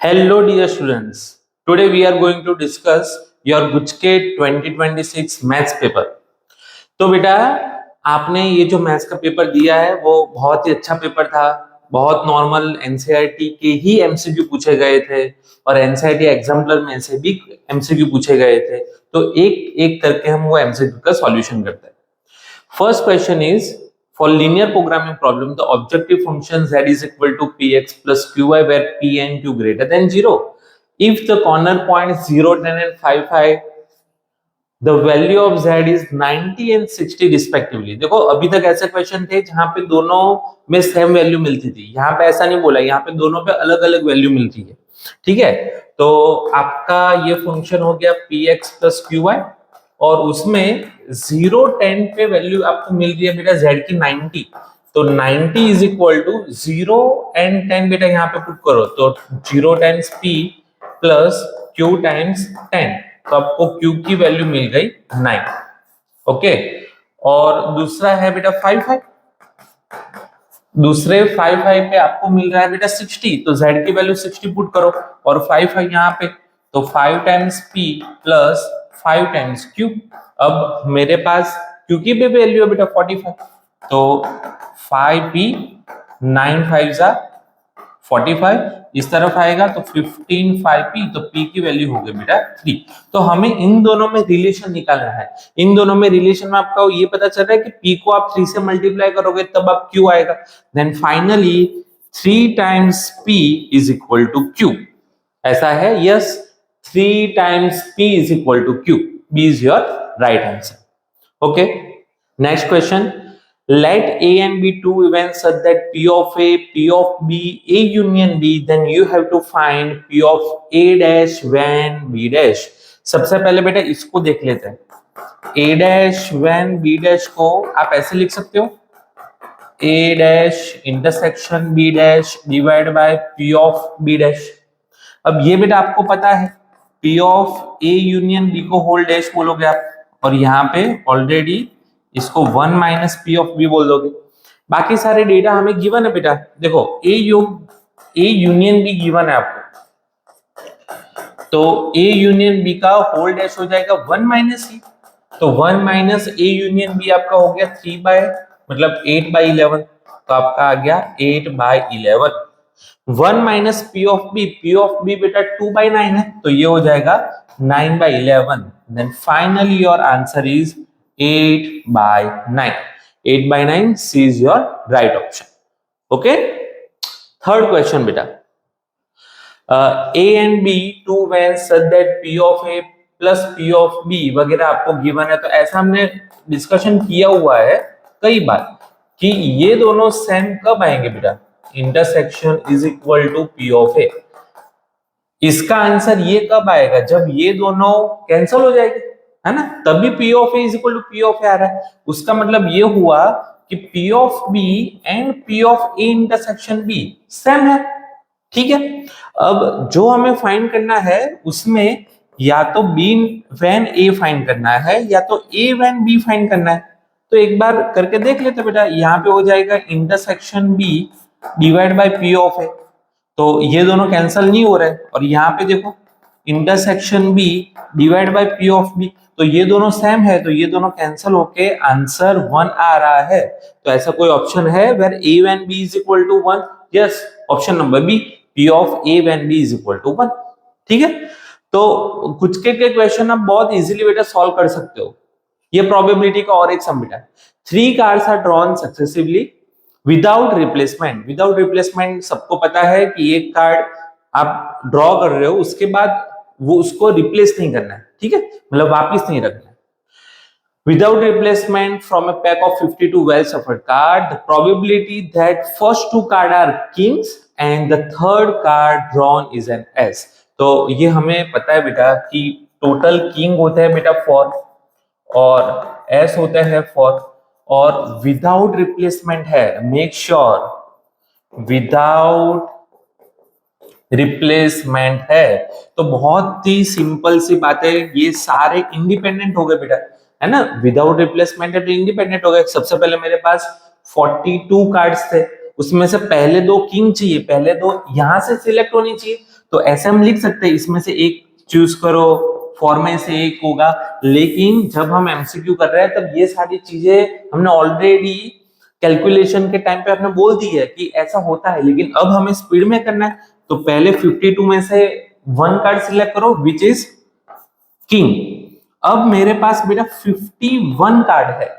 Hello dear students. Today we are going to discuss your GUJK 2026 maths paper. तो बेटा आपने ये जो मैथ्स का पेपर दिया है वो बहुत ही अच्छा पेपर था। बहुत नॉर्मल एनसीईआरटी के ही एमसीक्यू पूछे गए थे और एनसीईआरटी एग्जाम्पलर में से भी एमसीक्यू पूछे गए थे। तो एक एक करके हम वो एमसीक्यू का सॉल्यूशन करते हैं। First question is, for linear programming problem, the objective function z is equal to px plus qy where p and q greater than 0. If the corner points 0, 10 and 5, 5, the value of z is 90 and 60 respectively. देखो अभी तक ऐसे question थे जहां पे दोनों में same value मिलती थी, यहाँ पे ऐसा नहीं बोला, यहाँ पे दोनों पे अलग अलग वैल्यू मिलती है। ठीक है, तो आपका ये फंक्शन हो गया px plus qy और उसमें 0 10 पे वैल्यू आपको मिल रही है बेटा z की 90। तो 90 इज इक्वल टू 0 एंड 10 बेटा यहाँ पे पुट करो तो 0 times p plus q times 10, तो आपको q की वैल्यू मिल गई 9। ओके, और दूसरा है बेटा 5 5, दूसरे 5 5 पे आपको मिल रहा है बेटा 60, तो z की वैल्यू 60 पुट करो और 5 5 यहाँ पे, तो 5 times p plus 5 times q। अब मेरे पास q की भी वैल्यू है बेटा 45, तो 5p 9 5 45 इस तरफ आएगा तो 15 5p, तो p की वैल्यू हो गई बेटा 3। तो हमें इन दोनों में रिलेशन निकालना है। इन दोनों में रिलेशन में आपका ये पता चल रहा है कि p को आप 3 से मल्टीप्लाई करोगे तब आप q आएगा। Then finally 3 times p is equal to q। ऐसा है, yes, 3 times p is equal to q। b is your right answer. Okay, next question. Let A and B two events such that P of A, P of B, A union B, then you have to find P of A dash when B dash। सबसे पहले बेटा इसको देख लेते हैं। A dash when B dash को आप ऐसे लिख सकते हो, A dash intersection B dash divide by P of B dash। अब ये बेटा आपको पता है P of A union B को होल डैश बोलोगे आप, और यहाँ पे ऑलरेडी इसको 1 माइनस पी ऑफ बी बोल दोगे। बाकी सारे डेटा हमें गिवन है बेटा। देखो ए यूनियन बी गिवन है आपको, तो ए यूनियन बी का होल डैश हो जाएगा 1 माइनस ई, तो 1 माइनस ए यूनियन बी आपका हो गया 3 बाय मतलब 8 बाई 11, तो आपका आ गया 8 by 11। 1 minus P of B बेटा 2 बाई 9 है, तो ये हो जाएगा 9 by 11। Then finally your answer is 8 by 9। 8 by 9, C is your right option. Okay, third question beta। A and B two when such that P of A plus P of B वगैरह आपको given है, तो ऐसा हमने discussion किया हुआ है कई बार कि ये दोनों सेम कब आएंगे बेटा, intersection is equal to P of A। इसका आंसर ये कब आएगा, जब ये दोनों कैंसिल हो जाएंगे, है ना, तभी P of A is equal to P of A आ रहा है। उसका मतलब ये हुआ कि P of B and P of A intersection B same है। ठीक है, अब जो हमें फाइंड करना है उसमें या तो B when A फाइंड करना है या तो A when B फाइंड करना है। तो एक बार करके देख लेते बेटा, यहाँ पे हो जाएगा intersection B divide by P of A, तो ये दोनों कैंसिल नहीं हो रहे, और यहाँ पे देखो intersection B divide by P of B, तो ये दोनों सेम है, तो ये दोनों कैंसिल होके आंसर 1 आ रहा है। तो ऐसा कोई ऑप्शन है where A when B is equal to 1? Yes, option number B, P of A when B is equal to 1। ठीक है, तो कुछ के क्वेश्चन आप बहुत इजीली बेटा सॉल्व कर सकते हो। ये प्रोबेबिलिटी का और एक सम बेटा, 3 cards are drawn successively without replacement. Without replacement सबको पता है कि एक कार्ड आप ड्रॉ कर रहे हो, उसके बाद वो उसको रिप्लेस नहीं करना है, ठीक है, मतलब वापस नहीं रखना है। Without replacement from a pack of 52 well shuffled cards, the probability that first 2 cards are kings and the third card drawn is an S। तो ये हमें पता है बेटा कि टोटल किंग होता है बेटा 4 और S होता है 4, और विदाउट रिप्लेसमेंट है, मेक श्योर विदाउट रिप्लेसमेंट है। तो बहुत ही सिंपल सी बात है, ये सारे इंडिपेंडेंट हो गए बेटा, है ना, विदाउट रिप्लेसमेंट है तो इंडिपेंडेंट हो गए। सबसे पहले मेरे पास 42 कार्ड्स थे, उसमें से पहले दो किंग चाहिए, पहले दो यहां से सिलेक्ट होनी चाहिए, तो ऐसे हम लिख सकते हैं इसमें से एक चूज करो, फॉर में से एक होगा। लेकिन जब हम एमसीक्यू कर रहे हैं तब ये सारी चीजें हमने ऑलरेडी कैलकुलेशन के टाइम पे आपने बोल दी है कि ऐसा होता है, लेकिन अब हमें स्पीड में करना है। तो पहले 52 में से वन कार्ड सिलेक्ट करो विच इज किंग। अब मेरे पास बेटा 51 कार्ड है,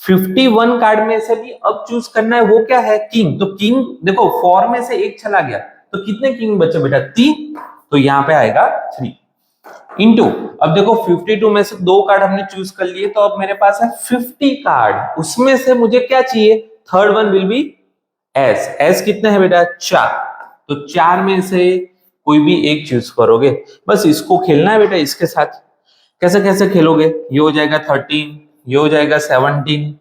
51 कार्ड में से भी अब चूज करना है वो क्या है, किंग। तो किंग देखो फोर में से एक चला गया तो कितने किंग बचे बेटा, 3, तो यहाँ पे आएगा 3 इंटू। अब देखो 52 में से दो कार्ड हमने चूज कर लिए, तो अब मेरे पास है 50 कार्ड, उसमें से मुझे क्या चाहिए, third one will be S. S कितने हैं बेटा, 4, तो 4 में से कोई भी एक चूज करोगे, बस इसको खेलना है बेटा इसके साथ। कैसे कैसे खेलोगे, ये हो जाएगा 13, ये हो जाएगा 17,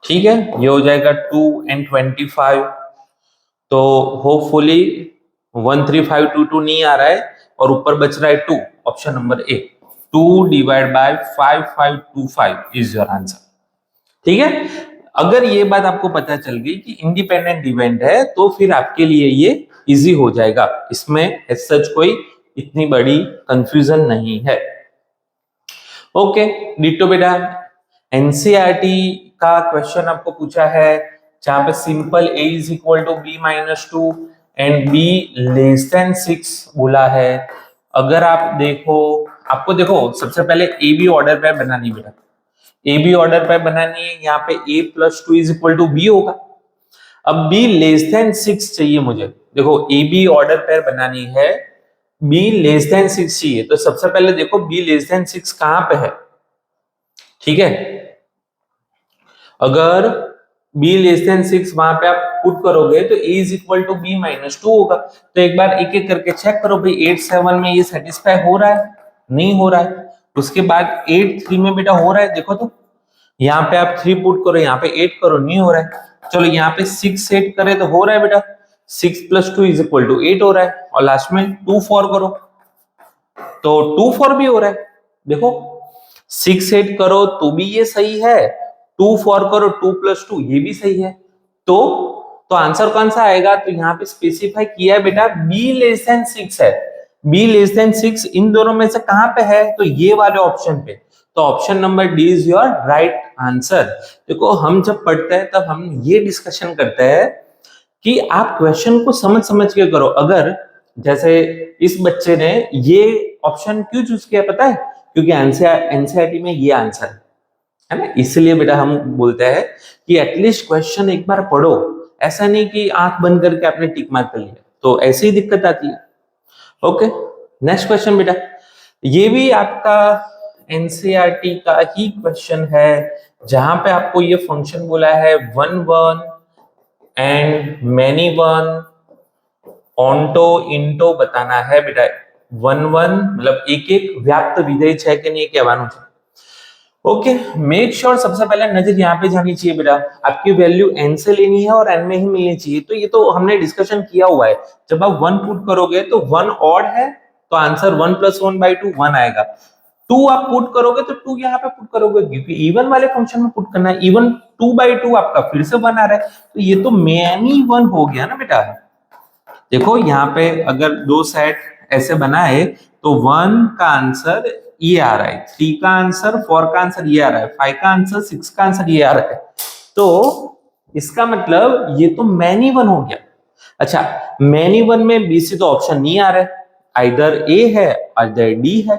ठीक है, ये हो जाएगा 2 and 25, तो होपफुली 13522 नहीं आ रहा है और ऊपर बच रहा है 2, option number A, 2 divide by 5525 is your answer. ठीक है, अगर ये बात आपको पता चल गई कि इंडिपेंडेंट इवेंट है तो फिर आपके लिए ये इजी हो जाएगा, इसमें एज सच कोई इतनी बड़ी कंफ्यूजन नहीं है। ओके डिटो बेटा, एनसीईआरटी का क्वेश्चन आपको पूछा है जहां पे simple a is equal to b minus 2 and b less than 6 बोला है। अगर आप देखो, आपको देखो सबसे पहले ए बी ऑर्डर पे बनानी बेटा, ए बी ऑर्डर पे बनानी है, यहाँ पे a plus 2 is equal to b होगा। अब b लेस देन 6 चाहिए मुझे, देखो ए बी ऑर्डर पेयर बनानी है, b लेस देन 6 चाहिए, तो सबसे पहले देखो b लेस देन 6 कहां पे है, ठीक है। अगर b लेस देन 6 वहां पे आप पुट करोगे तो a is equal to b minus 2 होगा। तो एक बार एक एक करके चेक करो भाई, 8 7 में ये सेटिस्फाई हो रहा है, नहीं हो रहा है। उसके बाद 8 3 में बेटा हो रहा है, देखो तो यहाँ पे आप 3 पुट करो, यहाँ पे 8 करो, नहीं हो रहा है। चलो यहाँ पे 6 सेट करे तो हो रहा है बेटा, 6 प्लस 2 इज इक्वल टू 8 हो रहा है, और लास्ट में 2 4 करो तो 2 4 भी हो रहा है। देखो 6 8 करो तो भी ये सही है, 2 4 करो 2 प्लस 2 ये भी सही है, तो आंसर कौन सा आएगा, तो यहाँ पे स्पेसिफाई किया है बेटा b लेस देन 6 है, b लेस देन 6 इन दोनों में से कहां पे है, तो ये वाले ऑप्शन पे, तो option number D is your right answer. देखो हम जब पढ़ते हैं तब हम ये डिस्कशन करते हैं कि आप क्वेश्चन को समझ समझ के करो। अगर जैसे इस बच्चे ने ये ऑप्शन क्यों चूज किया पता है, क्योंकि एनसीईआरटी में ये आंसर है ना, इसलिए बेटा हम बोलते हैं कि एटलीस्ट क्वेश्चन एक बार पढ़ो, ऐसा नहीं कि आंख बंद करके आपने टिक मार कर लिया, तो ऐसे ही दिक्कत आती है। ओके नेक्स्ट क्वेश्चन बेटा, ये भी आपका एनसीईआरटी का ही क्वेश्चन है, जहां पे आपको ये फंक्शन बोला है 1 1 एंड मैनी 1 ऑन्टो इंटो बताना है बेटा। 1 1 मतलब एक एक व्याप्त विधेय है कि नहीं कहेવાનું છે। ओके मेक श्योर सबसे पहले नजर यहाँ पे जानी चाहिए बेटा, आपकी वैल्यू n से लेनी है और n में ही मिलनी चाहिए, तो ये तो हमने डिस्कशन किया हुआ है। जब आप 1 पुट करोगे तो 1 ऑड है तो आंसर 1 प्लस 1 बाई 2 1 आएगा, 2 आप पुट करोगे तो 2 यहाँ पे पुट करोगे, क्योंकि इवन वाले फंक्शन में पुट करना है, इवन 2 बाई 2 आपका फिर से 1 आ रहा है, तो ये तो मैनी 1 हो गया ना बेटा। देखो यहाँ पे अगर दो सेट ऐसे बनाए तो 1 का आंसर ये आ रहा है, 3 का आंसर, 4 का आंसर ये आ रहा है, 5 का आंसर, 6 का आंसर ये आ रहा है, तो इसका मतलब ये तो मैनी 1 हो गया। अच्छा मैनी 1 में बी सी तो ऑप्शन नहीं आ रहा है, आइदर ए है आइदर डी है,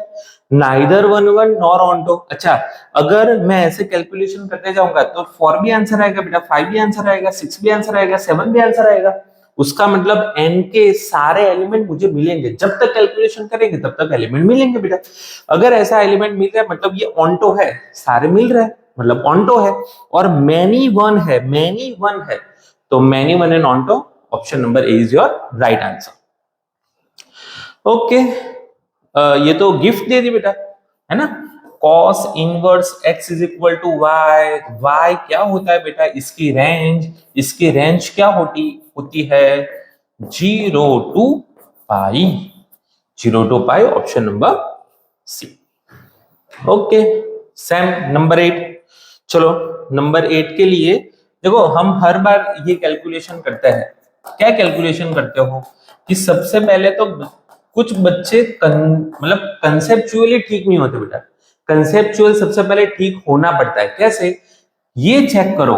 नाइदर 1 1 नॉर ऑन्टो। अच्छा अगर मैं ऐसे कैलकुलेशन करते जाऊंगा तो 4 भी आंसर आएगा बेटा, 5 भी आंसर आएगा, 6 भी आंसर आएगा, 7 भी आंसर आएगा, उसका मतलब n के सारे एलिमेंट मुझे मिलेंगे, जब तक कैलकुलेशन करेंगे तब तक एलिमेंट मिलेंगे बेटा। अगर ऐसा एलिमेंट मिल रहा है मतलब ये ऑन्टो है, सारे मिल रहे हैं मतलब ऑन्टो है, और मैनी 1 है, मैनी 1 है, तो many 1 and onto, option number A is your right answer. Okay ये तो गिफ्ट दे दी बेटा है ना, cos inverse x is equal to y, y क्या होता है बेटा, इसकी रेंज क्या होती है 0 to पाई, 0 to पाई, option number C. Okay same number 8, चलो नंबर 8 के लिए देखो हम हर बार ये कैलकुलेशन करते हैं, क्या कैलकुलेशन करते हो कि सबसे पहले तो कुछ बच्चे मतलब कंसेप्चुअली ठीक नहीं होते बेटा। कंसेप्चुअल सबसे पहले ठीक होना पड़ता है। कैसे? ये चेक करो,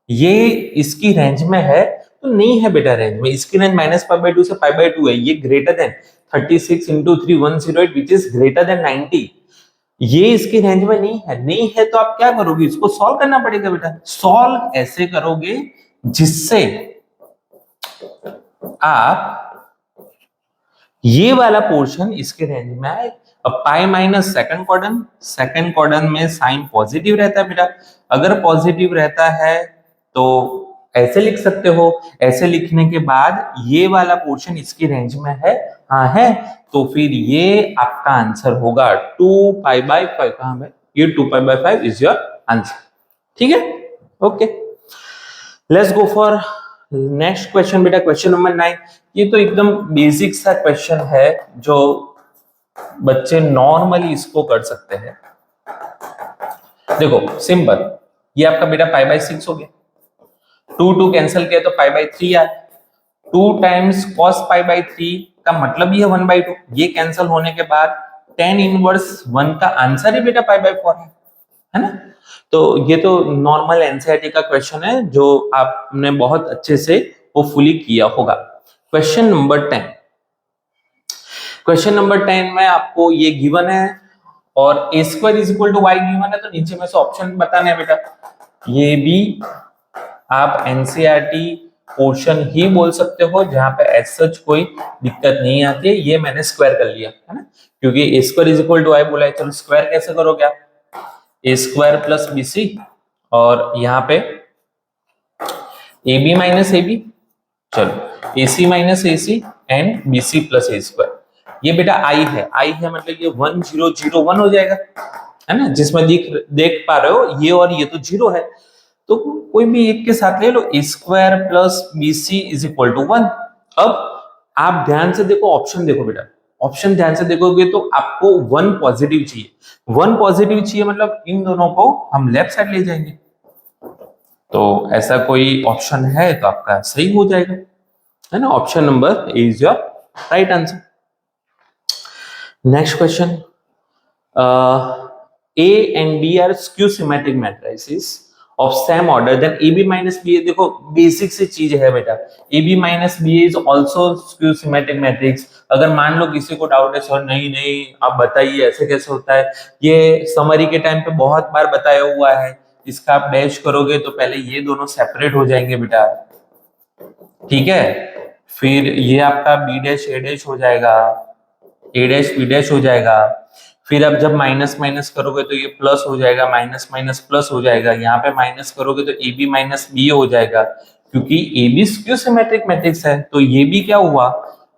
ये इसकी रेंज में है तो नहीं है बेटा रेंज में। इसकी रेंज -π/2 से π/2 है। ये greater than 36 into 3 108 which is greater than 90। ये इसकी रेंज में नहीं है। नहीं है तो आप क्या करोगे? इसको सॉल्व करना पड़ेगा बेटा। सॉल्व ऐसे करोगे जिससे आप ये वाला पोर्शन इसके रेंज में आए। अब पाई माइनस सेकंड क्वाड्रेंट में साइन पॉजिटिव रहता है बेटा। अगर पॉजिटिव रहता है तो ऐसे लिख सकते हो। ऐसे लिखने के बाद ये वाला पोर्शन इसकी रेंज में है, हाँ है, तो फिर ये आपका आंसर होगा 2π/5। कहां है ये? 2π/5 इज योर आंसर। ठीक है, okay. Let's go for next question बेटा, क्वेश्चन नंबर 9। ये तो एकदम बेसिक सा क्वेश्चन है जो बच्चे नॉर्मली इसको कर सकते हैं। देखो सिंपल, ये आपका बेटा π/6 हो गया। 2 कैंसिल किया तो π/3 आया। 2 टाइम्स cos π/3 का मतलब ही है 1/2। ये कैंसिल होने के बाद tan इनवर्स 1 का आंसर ही बेटा π/4 है ना। तो ये तो नॉर्मल एनसीईआरटी का क्वेश्चन है जो आपने बहुत अच्छे से होपफुली किया होगा। Question number 10। क्वेश्चन नंबर 10 में आपको ये गिवन है और a² = y गिवन है, तो नीचे में से ऑप्शन बताने हैं बेटा। ये भी आप एनसीईआरटी पोर्शन ही बोल सकते हो जहां पे एज सच कोई दिक्कत नहीं आती है। ये मैंने स्क्वायर कर लिया है ना, क्योंकि a² = y बोला है। चलो स्क्वायर कैसे करोगे आप? a² + bc और यहाँ पे ab - ab, चलो ac - ac and bc + a²। ये बेटा i है मतलब ये 1001 हो जाएगा, है ना, जिसमें देख पा रहे हो ये और ये तो 0 है, तो कोई भी एक के साथ ले लो। a² + bc = 1। अब आप ध्यान से देखो, ऑप्शन देखो बेटा, ऑप्शन ध्यान से देखोगे तो आपको 1 पॉजिटिव चाहिए। 1 पॉजिटिव चाहिए मतलब इन दोनों को हम लेफ्ट साइड ले जाएंगे, तो ऐसा कोई ऑप्शन है तो आपका सही हो जाएगा, है ना। Option number A is your right answer. Next question, A and B are skew symmetric matrices of same order then AB - BA। देखो बेसिक सी चीज है बेटा, AB - BA is also skew symmetric matrix। अगर मान लो किसी को डाउट है sir नहीं नहीं आप बताइए ऐसे कैसे होता है, ये समरी के टाइम पे बहुत बार बताया हुआ है। इसका आप डैश करोगे तो पहले ये दोनों सेपरेट हो जाएंगे बेटा, ठीक है। फिर ये आपका B' A' हो जाएगा, A' B' हो जाएगा। फिर अब जब माइनस माइनस करोगे तो ये प्लस हो जाएगा, माइनस माइनस प्लस हो जाएगा। यहाँ पे माइनस करोगे तो AB - BA हो जाएगा, क्योंकि AB स्क्यू सिमेट्रिक मैट्रिक्स है। तो ये भी क्या हुआ,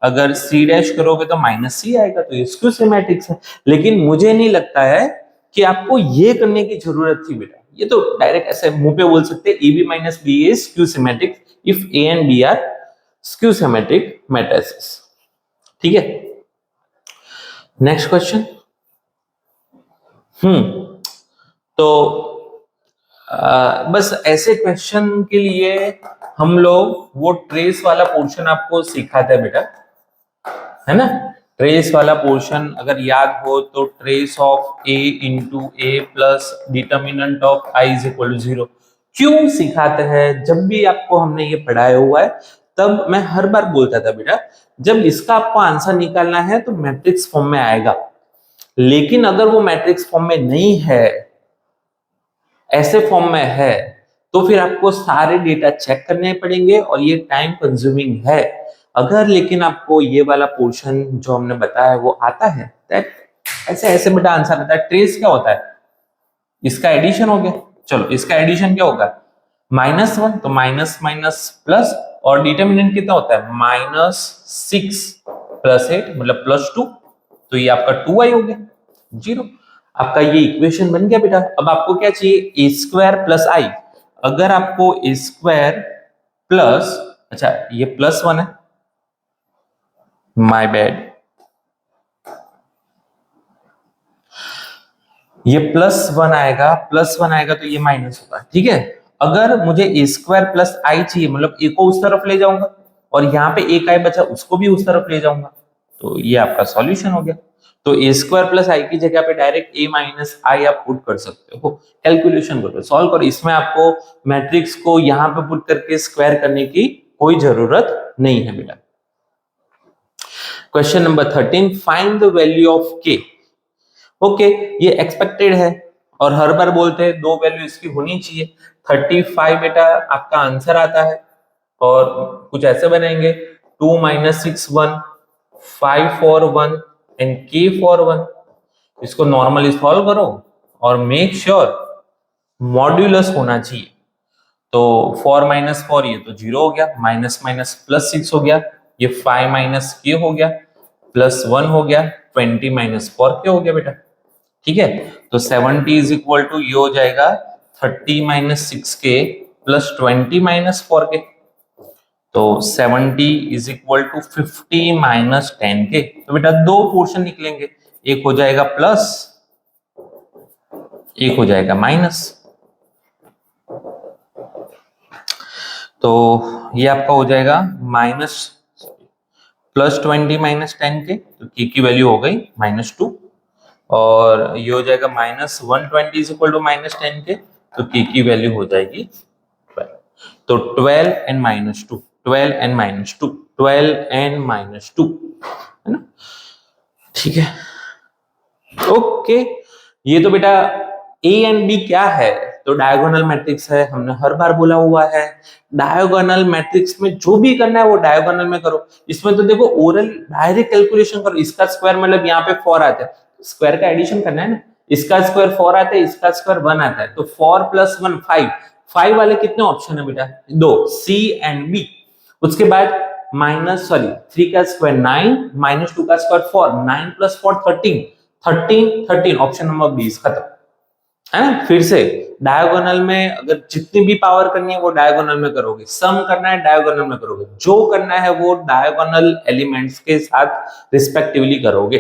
अगर C' करोगे तो -C आएगा, तो ये स्क्यू सिमेट्रिक्स है। लेकिन मुझे नहीं लगता है कि आपको ये करने की जरूरत थी बेटा। ये तो डायरेक्ट ऐसे मुंह पे बोल सकते हैं AB - BA is skew symmetric if A and B are skew symmetric matrices, ठीक है। नेक्स्ट क्वेश्चन, तो बस ऐसे क्वेश्चन के लिए हम लोग वो ट्रेस वाला पोर्शन आपको सिखाते हैं बेटा, है ना। ट्रेस वाला पोर्शन अगर याद हो तो trace of a into A plus determinant of i = 0 क्यों सिखाते हैं? जब भी आपको हमने ये पढ़ाया हुआ है तब मैं हर बार बोलता था बेटा, जब इसका आपको आंसर निकालना है तो मैट्रिक्स फॉर्म में आएगा, लेकिन अगर वो मैट्रिक्स फॉर्म में नहीं है, ऐसे फॉर्म में है, तो फिर आपको सारे डेटा चेक करने पड़ेंगे और ये टाइम कंज्यूमिंग है। अगर लेकिन आपको ये वाला पोर्शन जो हमने बताया वो आता है, ऐसे ऐसे बेटा आंसर आता है। ट्रेस क्या होता है? इसका एडिशन हो गया। चलो इसका एडिशन क्या होगा? -1, तो माइनस माइनस प्लस, और डिटर्मिनेंट कितना होता है? -6 + 8 मतलब +2, तो ये आपका 2i हो गया 0। आपका ये इक्वेशन बन गया बेटा। अब आपको क्या चाहिए? a² + i। अगर आपको a² प्लस, अच्छा ये +1 है, माय बैड, ये +1 आएगा, +1 आएगा तो ये माइनस होगा, ठीक है। अगर मुझे ए स्क्वायर प्लस आई चाहिए, मतलब ए को उस तरफ ले जाऊंगा और यहाँ पे एक आई बचा उसको भी उस तरफ ले जाऊंगा, तो ये आपका सॉल्यूशन हो गया। तो ए स्क्वायर प्लस आई की जगह पे डायरेक्ट ए माइनस आई आप पुट कर सकते हो, कैलकुलेशन करो, सॉल्व करो। इसमें आपको मैट्रिक्स को यहाँ पे पुट करके स्क्वायर करने की कोई जरूरत नहीं है बेटा। Question number 13, find the value of के। ओके, ये एक्सपेक्टेड है और हर बार बोलते हैं दो वैल्यू इसकी होनी चाहिए। 35 बेटा आपका आंसर आता है और कुछ ऐसे बनाएंगे 2 - 6 1 5 4 1 एंड k फॉर 1। इसको नॉर्मली सॉल्व करो और मेक श्योर मॉड्यूलस होना चाहिए। तो 4 - 4 ये तो 0 हो गया, माइनस माइनस प्लस 6 हो गया, ये 5 - k हो गया, प्लस 1 हो गया, 20 - 4 k हो गया बेटा। ठीक है, तो 70 इज इक्वल टू ये हो जाएगा 30 - 6k प्लस 20 - 4k। तो 70 इज इक्वल टू 50 - 10k। तो बेटा दो पोर्शन निकलेंगे, एक हो जाएगा प्लस, एक हो जाएगा माइनस। तो ये आपका हो जाएगा माइनस प्लस 20 - 10k, तो k की वैल्यू हो गई -2, और ये हो जाएगा -120 इज इक्वल टू -10k, तो k की वैल्यू हो जाएगी 12। तो 12 एंड -2, 12 एंड -2, 12 एंड -2, है ना। ठीक है, ओके। ये तो बेटा a एंड b क्या है, तो डायगोनल मैट्रिक्स है, हमने हर बार बोला हुआ है। डायगोनल मैट्रिक्स में जो भी करना है वो डायगोनल में करो। इसमें तो देखो ओरल डायरेक्ट कैलकुलेशन करो। इसका स्क्वायर मतलब यहाँ पे 4 आता है, स्क्वायर का एडिशन करना है ना। इसका स्क्वायर 4 आता है, इसका स्क्वायर 1 आता है, तो 4 + 1 5। 5 वाले कितने ऑप्शन है बेटा, दो, सी एंड बी। उसके बाद -3 का स्क्वायर 9, -2 का स्क्वायर 4, 9 + 4 13, 13 ऑप्शन नंबर 20 खत्म, है ना। फिर से डायगोनल में अगर जितनी भी पावर करनी है वो डायगोनल में करोगे, सम करना है डायगोनल में करोगे, जो करना है वो डायगोनल एलिमेंट्स के साथ रिस्पेक्टिवली करोगे।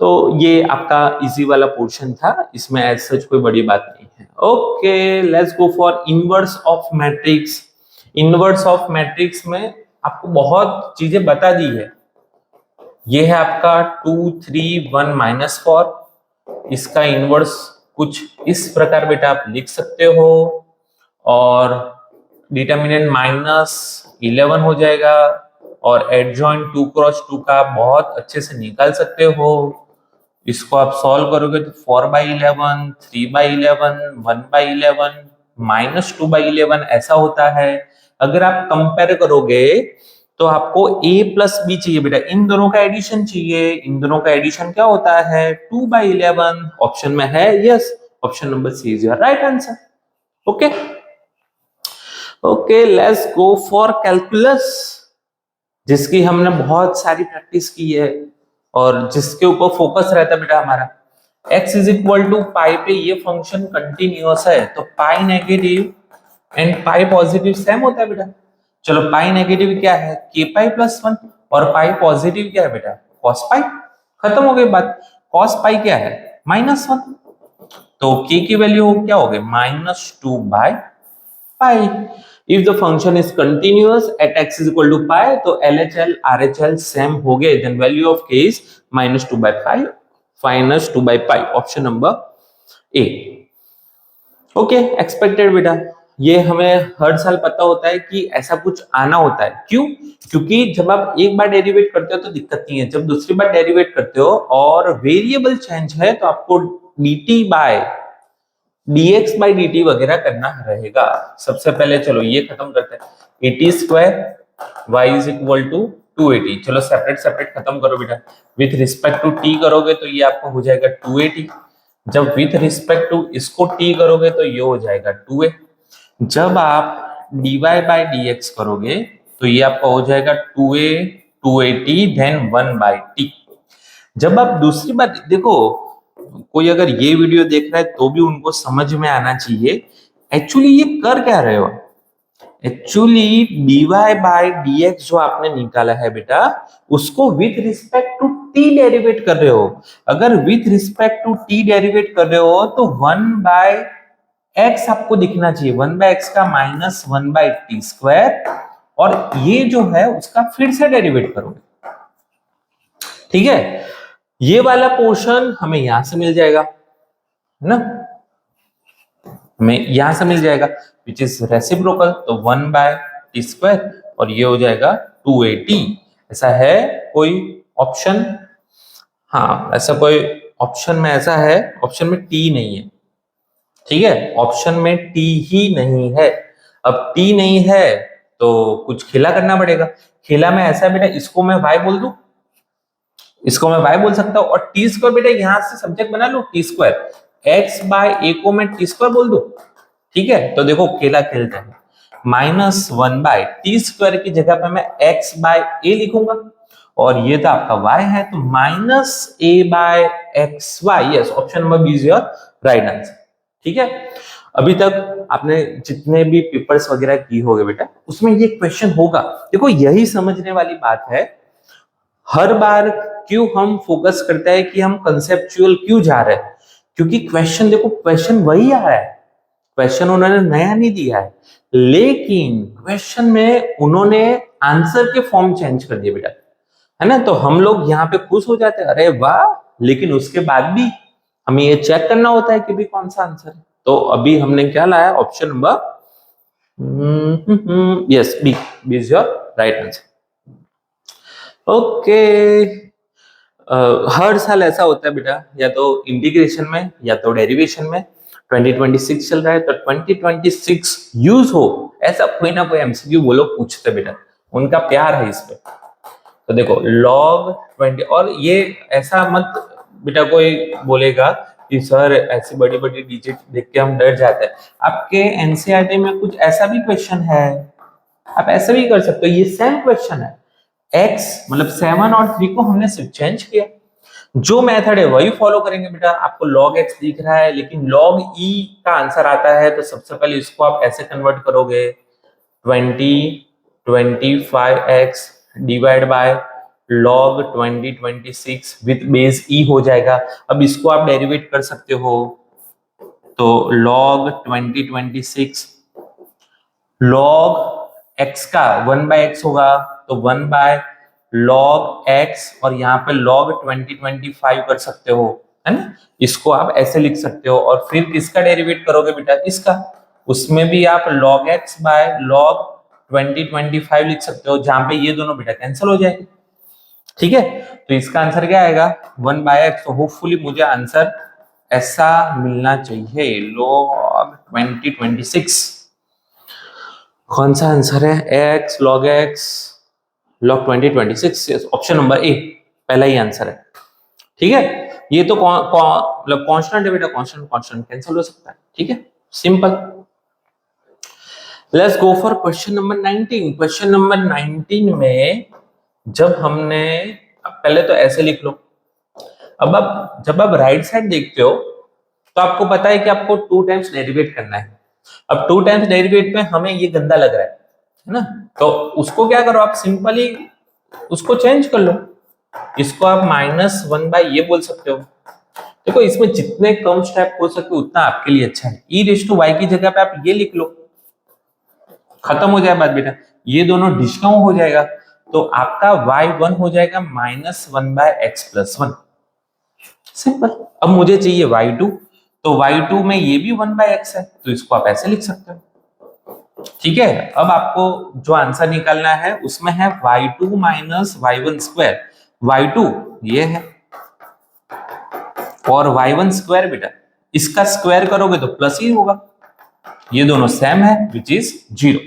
तो ये आपका इजी वाला पोर्शन था, इसमें एज सच कोई बड़ी बात नहीं है। Okay, let's go for inverse of matrix. Inverse of matrix में आपको बहुत चीजें बता दी है। ये है आपका 2 3 1 -4। इसका इनवर्स कुछ इस प्रकार बेटा आप लिख सकते हो, और डिटर्मिनेंट -11 हो जाएगा, और एडजॉइंट 2 × 2 का बहुत अच्छे से निकाल सकते हो। इसको आप सॉल्व करोगे तो 4/11, 3/11, 1/11, -2/11 ऐसा होता है। अगर आप कंपेयर करोगे तो आपको a + b चाहिए बेटा, इन दोनों का एडिशन चाहिए। इन दोनों का एडिशन क्या होता है, 2/11 ऑप्शन में है। Yes, option number C is your right answer. Okay okay, let's go for calculus, जिसकी हमने बहुत सारी प्रैक्टिस की है और जिसके ऊपर फोकस रहता है बेटा हमारा। x = पाई पे ये फंक्शन कंटिन्यूअस है, तो pi negative and pi positive same होता है बेटा। चलो, पाई नेगेटिव क्या है, k पाई + 1, और पाई पॉजिटिव क्या है बेटा, cos पाई। खत्म हो गई बात। cos पाई क्या है, -1, तो k की वैल्यू क्या हो गई, -2/पाई। If the function is continuous at x = pi, तो LHL RHL सेम हो गए, then value of k is -2/pi, -2/pi, option number A. Okay, expected बेटा, ये हमें हर साल पता होता है कि ऐसा कुछ आना होता है। क्यों, क्योंकि जब आप एक बार डेरिवेट करते हो तो दिक्कत नहीं है, जब दूसरी बार डेरिवेट करते हो और वेरिएबल चेंज है तो आपको dx/dt वगैरह करना रहेगा। सबसे पहले चलो ये खत्म करते हैं, 80² y = 280। चलो सेपरेट सेपरेट खत्म करो बेटा। विथ रिस्पेक्ट टू t करोगे तो ये आपको हो जाएगा 280। जब विथ रिस्पेक्ट टू इसको t करोगे तो ये हो जाएगा 2a। जब आप dy/dx करोगे तो ये आपका हो जाएगा 2a 280 देन 1/t। जब आप दूसरी बात देखो, कोई अगर ये वीडियो देख रहा है तो भी उनको समझ में आना चाहिए एक्चुअली ये कर क्या रहे हो। एक्चुअली dy/dx जो आपने निकाला है बेटा, उसको with respect to t derivate कर रहे हो। अगर with respect to t derivate कर रहे हो तो 1/x x आपको दिखना चाहिए 1/x का माइनस 1/t², और ये जो है उसका फिर से डेरिवेट करोगे, ठीक है। ये वाला पोर्शन हमें यहां से मिल जाएगा, है ना, हमें यहां से मिल जाएगा विच इज रेसिप्रोकल, तो 1/t², और ये हो जाएगा 2at। ऐसा है कोई ऑप्शन? हाँ, ऐसा कोई ऑप्शन में ऐसा है, ऑप्शन में t नहीं है, ठीक है, ऑप्शन में t ही नहीं है। अब t नहीं है तो कुछ खेला करना पड़ेगा। खेला में ऐसा बेटा, इसको मैं y बोल दूं, इसको मैं y बोल सकता हूं, और t² बेटा यहां से सब्जेक्ट बना लो, t², x/a को मैं t² बोल दूं, ठीक है। तो देखो खेला खेलते हैं, -1/t² की जगह पे मैं x/a लिखूंगा, और ये तो आपका y है, तो -a/xy, yes, option number B is your right answer, ठीक है। अभी तक आपने जितने भी पेपर्स वगैरह की होगे बेटा, उसमें ये क्वेश्चन होगा। देखो यही समझने वाली बात है, हर बार क्यों हम फोकस करते हैं कि हम कंसेप्चुअल क्यों जा रहे हैं, क्योंकि क्वेश्चन, देखो क्वेश्चन वही आ रहा है, क्वेश्चन उन्होंने नया नहीं दिया है, लेकिन क्वेश्चन में उन्होंने आंसर के फॉर्म चेंज कर दिए बेटा, है ना। तो हम लोग यहाँ पे खुश हो जाते हैं, अरे वाह, लेकिन उसके बाद भी हमें ये चेक करना होता है कि भी कौन सा आंसर है। तो अभी हमने क्या लाया, option number yes, B is your right answer, okay. हर साल ऐसा होता है बेटा, या तो इंटीग्रेशन में या तो डेरिवेशन में। 2026 चल रहा है, तो 2026 यूज हो ऐसा कोई ना कोई एमसीक्यू वो लोग पूछते बेटा, उनका प्यार है इस पे। तो देखो log 20, और ये ऐसा मत बेटा कोई बोलेगा कि सर ऐसी बड़ी बड़ी डिजिट देख के हम डर जाते हैं, आपके एनसीईआरटी में कुछ ऐसा भी क्वेश्चन है, आप ऐसा भी कर सकते हो, ये सेम क्वेश्चन है, x मतलब 7 और 3 को हमने सिर्फ चेंज किया, जो मेथड है वही फॉलो करेंगे बेटा। आपको log x दिख रहा है लेकिन log e का आंसर आता है, तो सबसे पहले इसको आप ऐसे कन्वर्ट करोगे, 25x divide by log 2026 with base e हो जाएगा। अब इसको आप डेरिवेट कर सकते हो, तो log 2026 log x का 1/x होगा, तो 1/log x, और यहाँ पे log 2025 कर सकते हो, है ना। इसको आप ऐसे लिख सकते हो, और फिर किसका डेरिवेट करोगे बेटा, इसका, उसमें भी आप log x बाय log 2025 लिख सकते हो, जहां पे ये दोनों बेटा कैंसिल हो जाएंगे, ठीक है। तो इसका आंसर क्या आएगा, 1/x। तो होपफुली मुझे आंसर ऐसा मिलना चाहिए, log 2026। कौन सा आंसर है, x log x log 2026, option number ए पहला ही आंसर है, ठीक है। ये तो मतलब कांस्टेंट है बेटा, कांस्टेंट कांस्टेंट कैंसिल हो सकता है, ठीक है, simple. Let's go for question number 19। Question number 19 में जब हमने, पहले तो ऐसे लिख लो, अब आप जब आप राइट साइड देखते हो तो आपको पता है कि आपको 2 टाइम्स डेरिवेट करना है। अब 2 टाइम्स डेरिवेट में हमें ये गंदा लग रहा है ना, तो उसको क्या करो, आप सिंपली उसको चेंज कर लो, इसको आप -1 ये बोल सकते हो। देखो इसमें जितने कम स्टेप हो सके उतना आपके लिए अच्छा है। e⁻y की जगह पे आप ये लिख लो, खत्म हो जाए बात बेटा, ये दोनों डिस्काउंट हो जाएगा, तो आपका y1 हो जाएगा -1/x+1, सिंपल। अब मुझे चाहिए y2, तो y2 में ये भी 1/x है, तो इसको आप ऐसे लिख सकते हो, ठीक है। अब आपको जो आंसर निकालना है उसमें है y2 माइनस y1², y2 ये है, और y1 स्क्वायर बेटा, इसका स्क्वायर करोगे तो प्लस ही होगा, ये दोनों सेम है which is 0।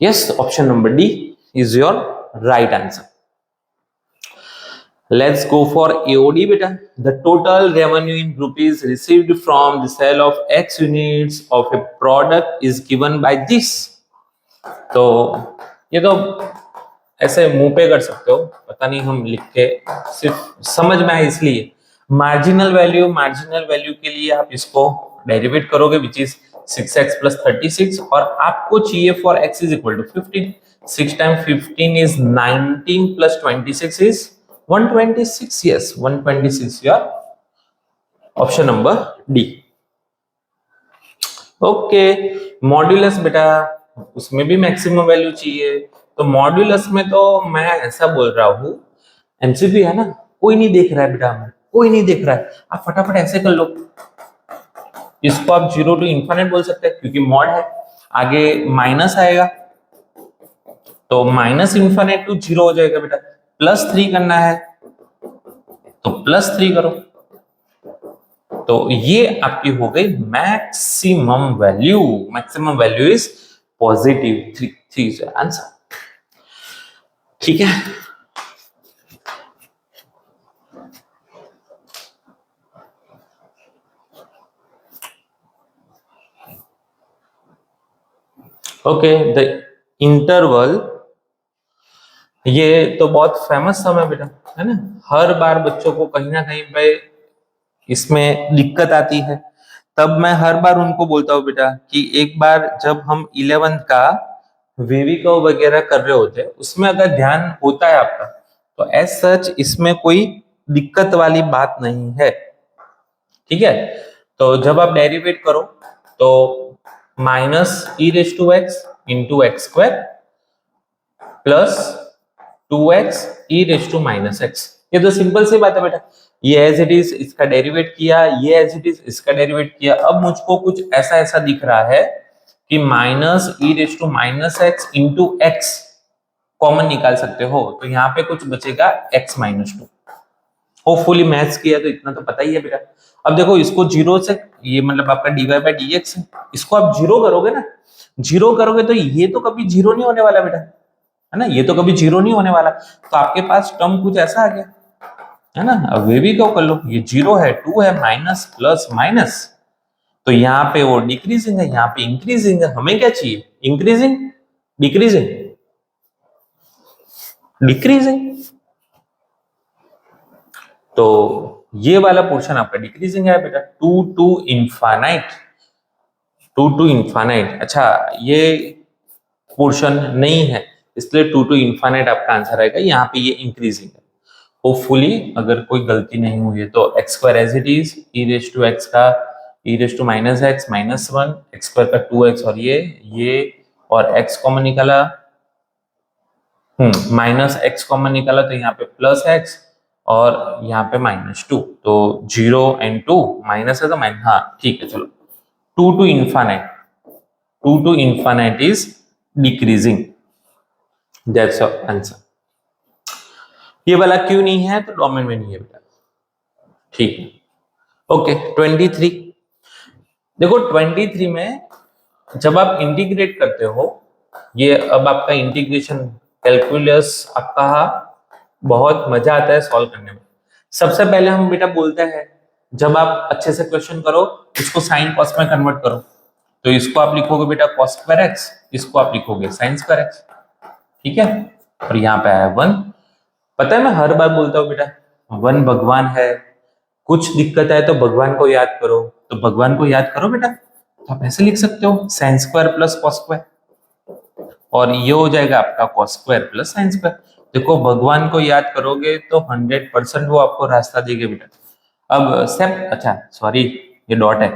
Yes, option number D is your right answer. Let's go for AOD beta. The total revenue in rupees received from the sale of X units of a product is given by this. तो ये तो ऐसे मुंह पे कर सकते हो, पता नहीं हम लिख के, सिर्फ समझ में आए इसलिए। मार्जिनल वैल्यू के लिए आप इसको डेरिवेट करोगे विच इज 6x + 36, और आपको चाहिए for x is equal to 15, 6 time 15 is 19 + 26 is 126, yes 126, your option number D। Okay, modulus बेटा उसमें भी मैक्सिमम वैल्यू चाहिए, तो मॉड्यूलस में तो मैं ऐसा बोल रहा हूँ, एमसीक्यू है ना, कोई नहीं देख रहा है बेटा, हमें कोई नहीं देख रहा है, आप फटाफट ऐसे कर लो, इसको आप 0 टू इन्फिनिट बोल सकते हैं क्योंकि मॉड है, आगे माइनस आएगा तो माइनस इन्फिनिट टू 0 हो जाएगा बेटा, +3 करना है तो +3 करो, तो ये आपकी हो गई maximum value, maximum value is positive 3 is answer. ठीक है, ओके द इंटरवल, ये तो बहुत फेमस सम है बेटा, है ना, हर बार बच्चों को कहीं ना कहीं पे इसमें दिक्कत आती है, तब मैं हर बार उनको बोलता हूँ बेटा कि एक बार जब हम 11th का वेविकव वगैरह कर रहे होते हैं उसमें अगर ध्यान होता है आपका तो एज सच इसमें कोई दिक्कत वाली बात नहीं है। ठीक है, तो जब आप डेरिवेट करो तो -e⁻x into x square plus 2x e⁻x, ये तो सिंपल सी बात है बेटा, ये एज इट इज इसका डेरिवेट किया, ये एज इट इज इसका डेरिवेट किया, अब मुझको कुछ ऐसा ऐसा दिख रहा है कि -e⁻x इंटू एक्स कॉमन निकाल सकते हो, तो यहाँ पे कुछ बचेगा x-2। होपफुली मैथ्स किया तो इतना तो पता ही है बेटा। अब देखो इसको 0 से, ये मतलब आपका dy/dx है, इसको आप 0 करोगे ना, 0 करोगे तो ये तो कभी 0 नहीं होने वाला बेटा, है ना, ये तो कभी 0 नहीं होने वाला, तो आपके पास टर्म कुछ ऐसा आ गया, है ना, अब वे भी क्यों कर लो, ये 0 है, 2 है, माइनस प्लस माइनस, तो यहाँ पे वो डिक्रीजिंग है, यहाँ पे इंक्रीजिंग है, हमें क्या चाहिए, इंक्रीजिंग डिक्रीजिंग डिक्रीजिंग, तो ये वाला पोर्शन आपका डिक्रीजिंग है बेटा, 2 टू इनफाइनाइट, 2 टू इनफाइनाइट, अच्छा ये पोर्शन नहीं है इसलिए 2 टू इनफाइनाइट आपका आंसर आएगा, यहाँ पे ये इंक्रीजिंग है। होपफुली अगर कोई गलती नहीं हुई है तो x² as it is, e⁻x का e⁻x -1, x² का 2x और ये और x कॉमन निकाला, -x कॉमन निकाला तो यहाँ पे +x और यहाँ पे -2, तो 0 and 2 माइनस है तो माइनस, हाँ ठीक है चलो, 2 to infinite, 2 to infinite is decreasing, that's your answer. ये वाला क्यों नहीं है तो डोमेन में नहीं है बेटा, ठीक है, ओके 23, देखो 23 में जब आप इंटीग्रेट करते हो, ये अब आपका इंटीग्रेशन कैलकुलस आपका बहुत मजा आता है सॉल्व करने में। सबसे पहले हम बेटा बोलते हैं जब आप अच्छे से क्वेश्चन करो उसको साइन कॉस में कन्वर्ट करो, तो इसको आप लिखोगे बेटा cos²x, इसको आप लिखोगे sin²x, ठीक है, और यहाँ पे आया 1, पता है मैं हर बार बोलता हूँ बेटा 1 भगवान है, कुछ दिक्कत है तो भगवान को याद करो, तो भगवान को याद करो बेटा, तो आप ऐसे लिख सकते हो sin² प्लस cos², और ये हो जाएगा आपका cos² प्लस sin²। देखो भगवान को याद करोगे तो 100% वो आपको रास्ता देंगे बेटा। अब अच्छा सॉरी ये डॉट है,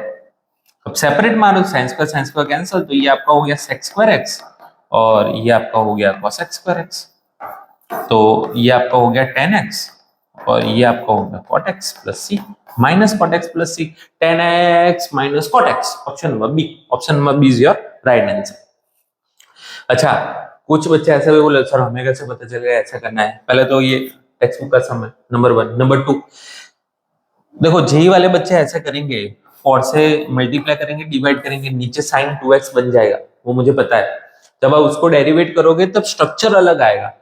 अब सेपरेट मारो, sin² कैंसिल, तो ये आपका हो गया sec²x और ये आपका हो गया cos²x, तो ये आपका हो गया tan x और ये आपका हो गया cot x plus c, minus cot x plus c, tan x minus cot x, option number B is your right answer. अच्छा कुछ बच्चे ऐसे भी बोले सर हमें कैसे पता चलेगा ऐसा करना है, पहले तो ये टेक्स्ट बुक का सम है नंबर 1, नंबर 2 देखो जेई वाले बच्चे ऐसे करेंगे, और से मल्टीप्लाई करेंगे डिवाइड करेंगे, नीचे साइन 2x बन जाएगा, वो मुझे पता है, जब आप उसको डेरिवेट करोगे तब स्ट्रक्चर अलग आएगा,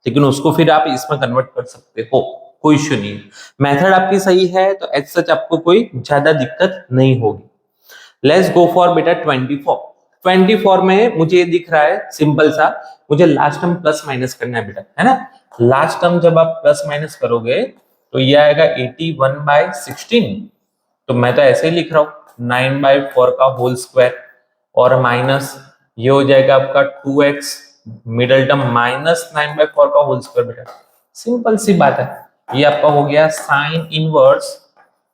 लेकिन उसको फिर आप इसमें कन्वर्ट कर सकते हो, कोई इश्यू नहीं है, मेथड आपकी सही है तो एज सच आपको कोई ज्यादा दिक्कत नहीं होगी। लेट्स गो फॉर बेटा 24 में मुझे ये दिख रहा है सिंपल सा, मुझे लास्ट टर्म प्लस माइनस करना है बेटा, है ना, लास्ट टर्म जब आप प्लस माइनस करोगे तो ये आएगा 81/16, तो मैं तो ऐसे ही लिख रहा हूँ 9/4 का होल स्क्वायर, और माइनस ये हो जाएगा आपका 2x, मिडल टर्म -9/4 का होल स्क्वायर बेटा, सिंपल सी बात है, ये आपका हो गया साइन इनवर्स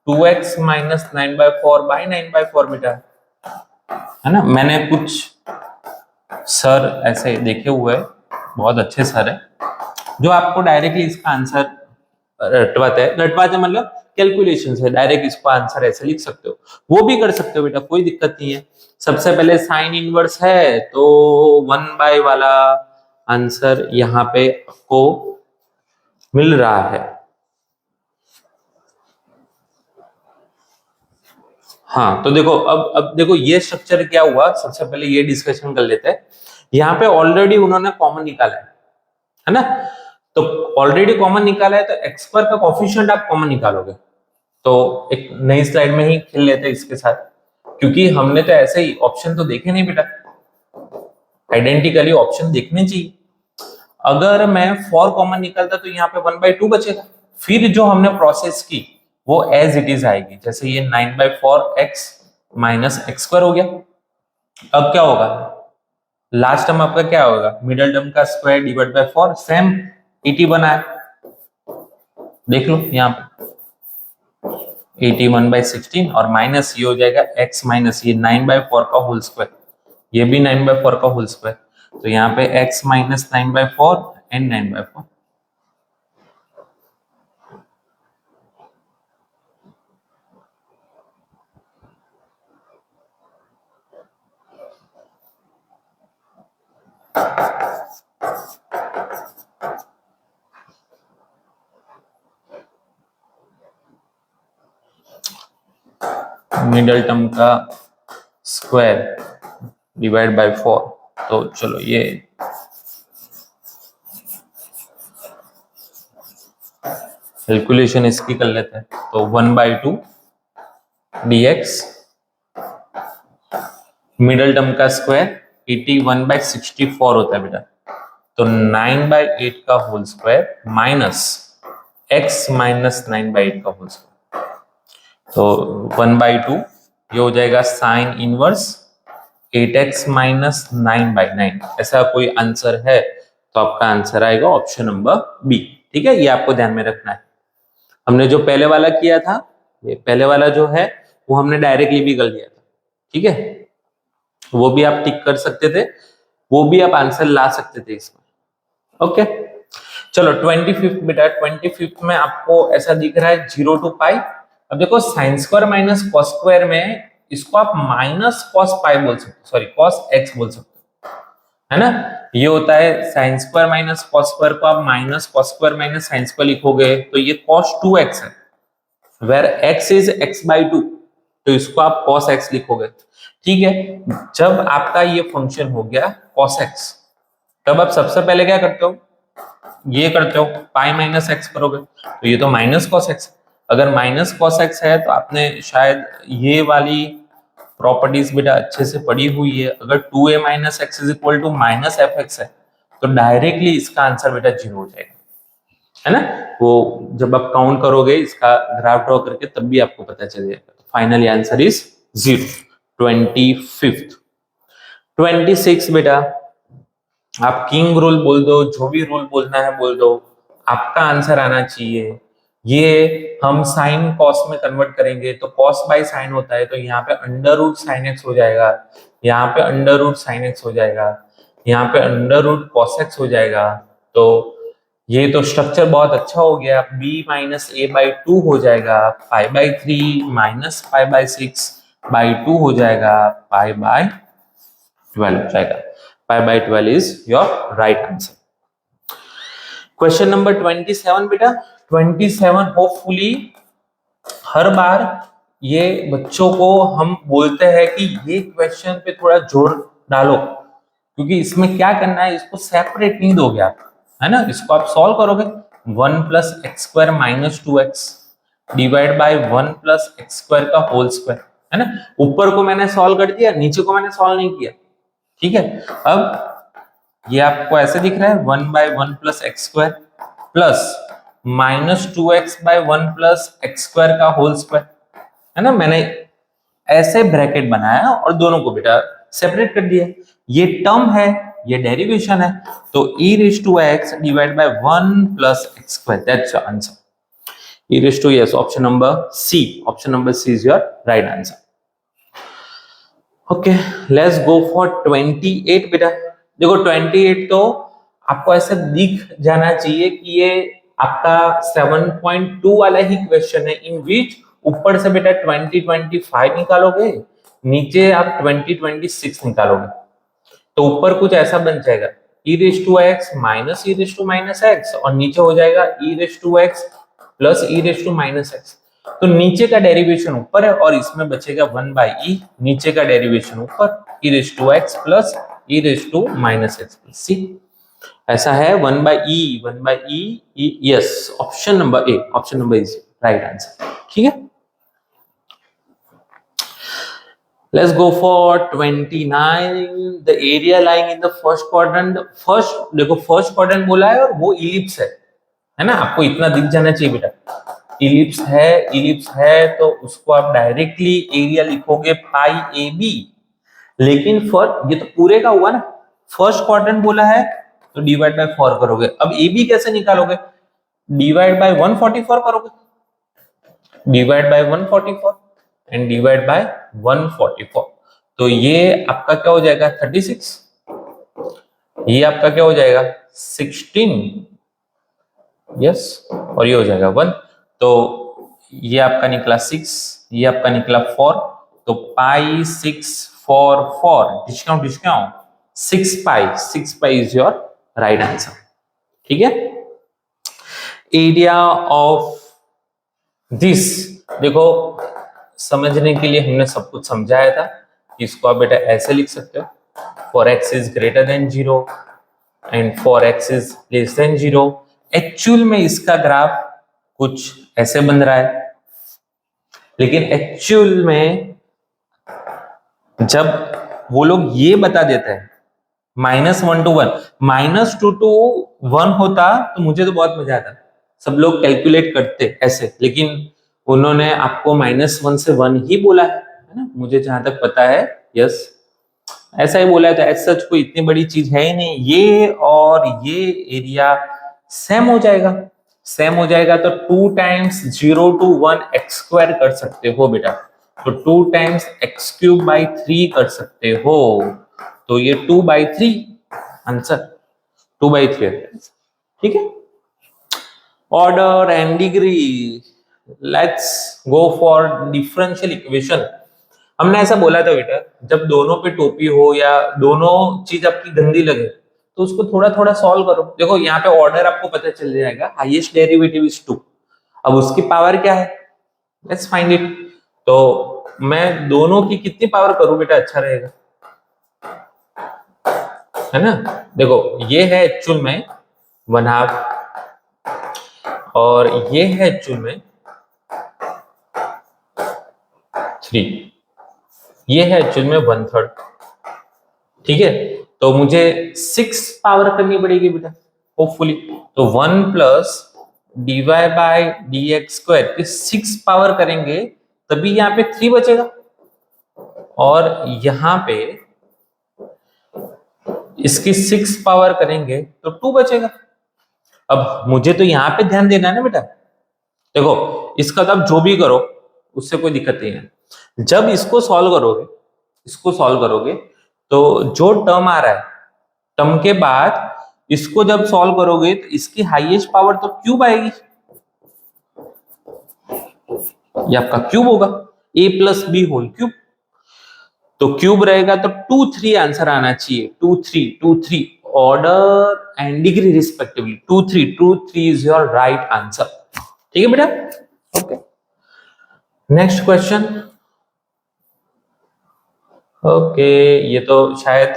2x - 9/4 बाय 9/4 बेटा, है ना। मैंने कुछ सर ऐसे देखे हुए हैं, बहुत अच्छे सर है, जो आपको डायरेक्टली इसका आंसर रटवाते हैं। रटवाते मतलब कैलकुलेशन से डायरेक्ट इसको आंसर ऐसे लिख सकते हो, वो भी कर सकते हो बेटा, कोई दिक्कत नहीं है। सबसे पहले साइन इनवर्स है तो 1/, वाला आंसर यहाँ पे आपको मिल रहा है। हाँ तो देखो, अब देखो ये स्ट्रक्चर क्या हुआ, सबसे पहले ये डिस्कशन कर लेते हैं। यहाँ पे ऑलरेडी उन्होंने कॉमन निकाला है ना। तो ऑलरेडी कॉमन निकाला है तो एक्स स्क्वायर का कोफिशिएंट आप कॉमन निकालोगे। तो एक नई स्लाइड में ही खेल लेते हैं इसके साथ, क्योंकि हमने तो ऐसे ही ऑप्शन तो देखे नहीं बेटा, आइडेंटिकली ऑप्शन देखने चाहिए। अगर मैं 4 कॉमन निकलता तो यहाँ पे 1/2 बचेगा। फिर जो हमने प्रोसेस की वो एज इट इज आएगी, जैसे ये 9/4 एक्स माइनस एक्स स्क्वायर हो गया। अब क्या होगा, लास्ट टर्म आपका क्या होगा, मिडिल टर्म का स्क्वायर डिवाइड बाय 4, सेम 80 बना है, देख लो यहाँ पे 81/16 और माइनस ये हो जाएगा x माइनस ये 9/4 का होल स्क्वायर, ये भी 9/4 का होल स्क्वायर, तो यहाँ पे x minus 9/4 and 9/4। Middle term का स्क्वायर डिवाइड बाय 4, तो चलो ये कैलकुलेशन इसकी कर लेते हैं। तो 1/2 dx, मिडल टर्म का स्क्वायर 81/64 होता है बेटा, तो 9/8 का whole square minus x minus 9/8 का होल स्क्वायर, तो 1/2 ये हो जाएगा साइन इनवर्स 8x माइनस 9/9। ऐसा कोई आंसर है तो आपका आंसर आएगा ऑप्शन नंबर बी। ठीक है, ये आपको ध्यान में रखना है। हमने जो पहले वाला किया था, ये पहले वाला जो है वो हमने डायरेक्टली भी कर लिया था। ठीक है, वो भी आप टिक कर सकते थे, वो भी आप आंसर ला सकते थे इसमें। ओके चलो 25th बेटा, 25th में आपको ऐसा दिख रहा है 0 to पाई। अब देखो sine square minus cos square में इसको आप माइनस कॉस पाई बोल सकते हो, सॉरी कॉस एक्स बोल सकते हो, है ना। ये होता है sine square minus cos square को आप minus cos square minus sine square लिखोगे तो ये cos 2x है, वेर x इज x/2, तो इसको आप cos x लिखोगे। ठीक है, जब आपका ये फंक्शन हो गया cos x, तब आप सबसे पहले क्या करते हो, ये करते हो पाई माइनस एक्स करोगे, तो ये तो माइनस कॉस एक्स। अगर माइनस कॉस एक्स है तो आपने शायद ये वाली प्रॉपर्टीज बेटा अच्छे से पढ़ी हुई है। अगर 2a minus x is equal to minus F x है तो डायरेक्टली इसका आंसर बेटा 0 हो जाएगा, है ना। वो जब आप काउंट करोगे इसका ग्राफ ड्रॉ करके तब भी आपको पता चल जाएगा। तो फाइनली आंसर इज 0। 25th 26 बेटा, आप किंग रूल बोल दो, जो भी रूल बोलना है बोल दो, आपका आंसर आना चाहिए। ये हम साइन कॉस में कन्वर्ट करेंगे तो कॉस बाय साइन होता है, तो यहाँ पे अंडर रूट साइन एक्स हो जाएगा, यहाँ पे अंडर रूट साइन एक्स हो जाएगा, यहाँ पे अंडर रूट कॉस एक्स हो जाएगा। तो ये तो स्ट्रक्चर बहुत अच्छा हो गया। b माइनस a/2 हो जाएगा, π/3 माइनस π/6/2 हो जाएगा, π/12 हो जाएगा। π/12 is your right answer. Question number 27 बेटा, 27 होपफुली हर बार ये बच्चों को हम बोलते हैं कि ये क्वेश्चन पे थोड़ा जोर डालो, क्योंकि इसमें क्या करना है, इसको सेपरेट नहीं दोगे आप, है ना। इसको आप सॉल्व करोगे 1 plus x square minus 2x divide by 1 plus x square का होल स्क्वायर, है ना। ऊपर को मैंने सॉल्व कर दिया, नीचे को मैंने सॉल्व नहीं किया। ठीक है, अब ये आपको ऐसे दिख रहा है 1/1 plus x square plus minus 2x/1 plus x square का होल स्क्वायर, है ना। मैंने ऐसे ब्रैकेट बनाया और दोनों को बेटा सेपरेट कर दिया। ये टर्म है, ये डेरिवेशन है, तो e raised to x divide by 1 plus x square, that's your answer. e raised to, yes, option number C, option number C is your right answer. 28th 28th okay, let's go for 28 बेटा। देखो 28 तो आपको ऐसा दिख जाना चाहिए कि ये आपका 7.2 वाला ही क्वेश्चन है, इन विच ऊपर से बेटा 2025 निकालोगे, नीचे आप 2026 निकालोगे, तो ऊपर कुछ ऐसा बन जाएगा e raise to x minus e raise to minus x, और नीचे हो जाएगा e raise to x plus e raise to minus x. तो नीचे का डेरिवेशन ऊपर है और इसमें बचेगा 1 बाई ई, नीचे का डेरिवेशन ऊपर e raise to x plus e raise to minus x plus c, ऐसा है 1 by e, 1 by e, yes, option number A, option number is right answer. ठीक है, let's go for 29, the area lying in the first quadrant। First देखो first quadrant बोला है और वो ellipse है ना, आपको इतना दिख जाना चाहिए बेटा, इलिप्स है, इलिप्स है तो उसको आप डायरेक्टली एरिया लिखोगे पाई ए बी, लेकिन फर्स्ट ये तो पूरे का हुआ ना, फर्स्ट क्वाड्रेंट बोला है तो डिवाइड बाय 4 करोगे। अब ए बी कैसे निकालोगे, डिवाइड बाय 144 करोगे, divide by 144 and divide by 144, तो ये आपका क्या हो जाएगा 36, ये आपका क्या हो जाएगा 16, यस, और ये हो जाएगा 1, तो ये आपका निकला 6, ये आपका निकला 4, तो पाई 6 4 4 discount discount 6 pi is your right answer. ठीक है, एरिया ऑफ दिस, देखो समझने के लिए हमने सब कुछ समझाया था, इसको आप बेटा ऐसे लिख सकते हो, for x is greater than 0 and for x is less than 0। Actual में इसका ग्राफ कुछ ऐसे बन रहा है, लेकिन एक्चुअल में जब वो लोग ये बता देते हैं -1 to 1, -2 to 1 होता तो मुझे तो बहुत मजा आता, सब लोग कैलकुलेट करते ऐसे, लेकिन उन्होंने आपको -1 से 1 ही बोला है ना, मुझे जहां तक पता है, यस ऐसा ही बोला है, तो ऐसा सच कोई इतनी बड़ी चीज है ही नहीं, ये और ये एरिया सेम हो जाएगा, सेम हो जाएगा, तो 2 टाइम्स 0 to 1 x स्क्वायर कर सकते हो बेटा, तो 2 टाइम्स x क्यूब बाई 3 कर सकते हो, तो ये 2/3 आंसर, 2/3। ठीक है, order and degree, let's go for differential equation. हमने ऐसा बोला था बेटा, जब दोनों पे टोपी हो या दोनों चीज आपकी गंदी लगे तो उसको थोड़ा थोड़ा सॉल्व करो। देखो यहाँ पे ऑर्डर आपको पता चल जाएगा, हाईएस्ट डेरिवेटिव इज 2, अब उसकी पावर क्या है, लेट्स फाइंड इट। तो मैं दोनों की कितनी पावर करूं बेटा अच्छा रहेगा, है ना, देखो ये है एक्चुअल में 1/2 और ये है एक्चुअल में 3, ये है एक्चुअल में 1/3। ठीक है, तो मुझे 6 पावर करनी पड़ेगी बेटा होपफुली, तो 1 plus dy by dx square की 6 पावर करेंगे तभी यहाँ पे 3 बचेगा, और यहाँ पे इसकी 6 पावर करेंगे तो 2 बचेगा। अब मुझे तो यहाँ पे ध्यान देना है ना बेटा, देखो इसका तो आप जो भी करो उससे कोई दिक्कत नहीं है, जब इसको सॉल्व करोगे, इसको सॉल्व करोगे तो जो टर्म आ रहा है, टर्म के बाद इसको जब सॉल्व करोगे तो इसकी हाईएस्ट पावर तो क्यूब आएगी, ये आपका क्यूब होगा, a plus B whole cube, तो क्यूब रहेगा तो 2 3 आंसर आना चाहिए, 2 3 2 3, order and degree respectively 2 3 is your right answer. ठीक है बेटा, ओके, नेक्स्ट क्वेश्चन। ओके, ये तो शायद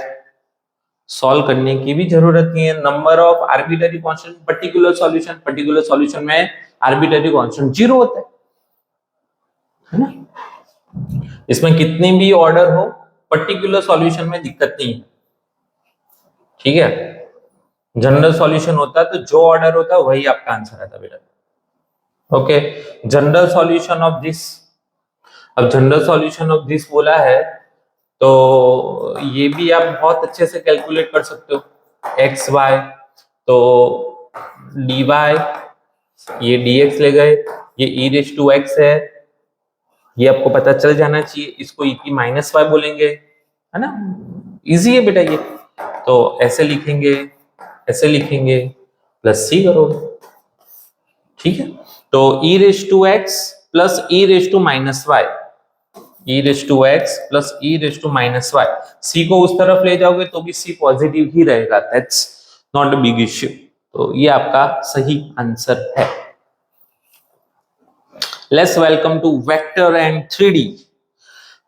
सॉल्व करने की भी जरूरत नहीं है, number of arbitrary constant particular solution, particular solution में आर्बिट्ररी कांस्टेंट 0 होता है ना, इसमें कितनी भी ऑर्डर हो पर्टिकुलर सॉल्यूशन में दिक्कत नहीं है। ठीक है, जनरल सॉल्यूशन होता है तो जो ऑर्डर होता है वही आपका आंसर आता बेटा। Okay, general solution of this, अब जनरल सॉल्यूशन ऑफ दिस बोला है तो ये भी आप बहुत अच्छे से कैलकुलेट कर सकते हो, एक्स वाई, तो डी वाई, ये dx ले गए, ये e रेज़ टू x है, ये आपको पता चल जाना चाहिए, इसको e की -y बोलेंगे, है ना, इजी है बेटा ये। तो ऐसे लिखेंगे प्लस सी करोगे, ठीक है। तो e raise to x plus e raise to minus y, e raise to x plus e raise to minus y, c को उस तरफ ले जाओगे तो भी c पॉजिटिव ही रहेगा, that's not a big issue. तो ये आपका सही आंसर है। Let's welcome to vector and 3D।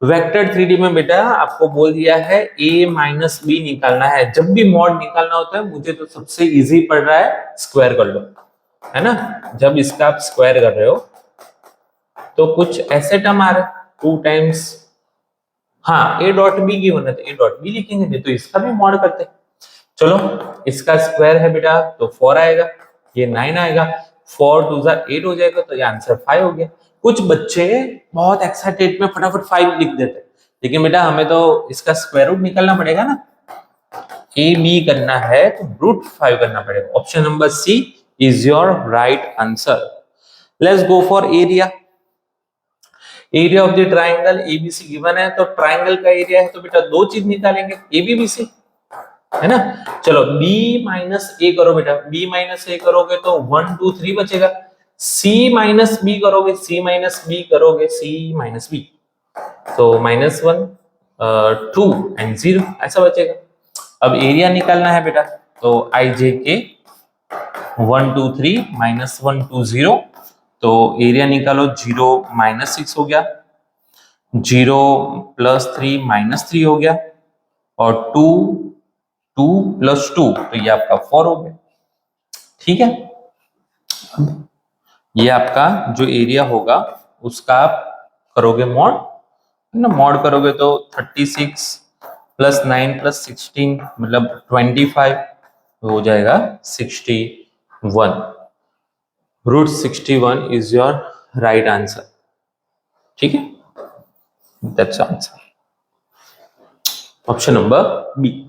Vector 3D में बेटा आपको बोल दिया है a माइनस बी निकालना है। जब भी मॉड निकालना होता है मुझे तो सबसे इजी पड़ रहा है स्क्वायर कर लो, है ना। जब इसका आप स्क्वायर कर रहे हो तो कुछ ऐसे टर्म आ रहे, 2 टाइम्स, हाँ a डॉट बी गिवन है तो a डॉट बी लिखेंगे, नहीं तो इसका भी मॉड करते। चलो इसका स्क्वायर है बेटा तो 4 आएगा, ये 9 आएगा, 4 2 जा 8 हो जाएगा, तो ये आंसर 5 हो गया। कुछ बच्चे बहुत एक्साइटेड में फटाफट 5 लिख देते हैं, लेकिन बेटा हमें तो इसका स्क्वायर रूट निकालना पड़ेगा ना, ए बी करना है तो रूट 5 करना पड़ेगा। Option number C is your right answer. Let's go for area. Area of the triangle ABC given है, तो ट्राइंगल का एरिया है तो बेटा दो चीज निकालेंगे, एबीबीसी, है ना। चलो b माइनस ए करो बेटा, b माइनस ए करोगे तो 1 2 3 बचेगा, c माइनस बी करोगे, c माइनस बी करोगे, c माइनस बी, तो -1 2 एंड 0 ऐसा बचेगा। अब एरिया निकालना है बेटा, तो i j k 1 2 3 -1 2 0, तो एरिया निकालो, 0 -6 हो गया, 0 + 3 -3 हो गया, और 2 2 + 2 तो ये आपका 4 हो गया, ठीक है। ये आपका जो एरिया होगा उसका आप करोगे मॉड, है ना। मॉड करोगे तो 36 + 9 + 16 मतलब 25 हो जाएगा 61। Root 61 is your right answer, ठीक है, that's answer. Option number B.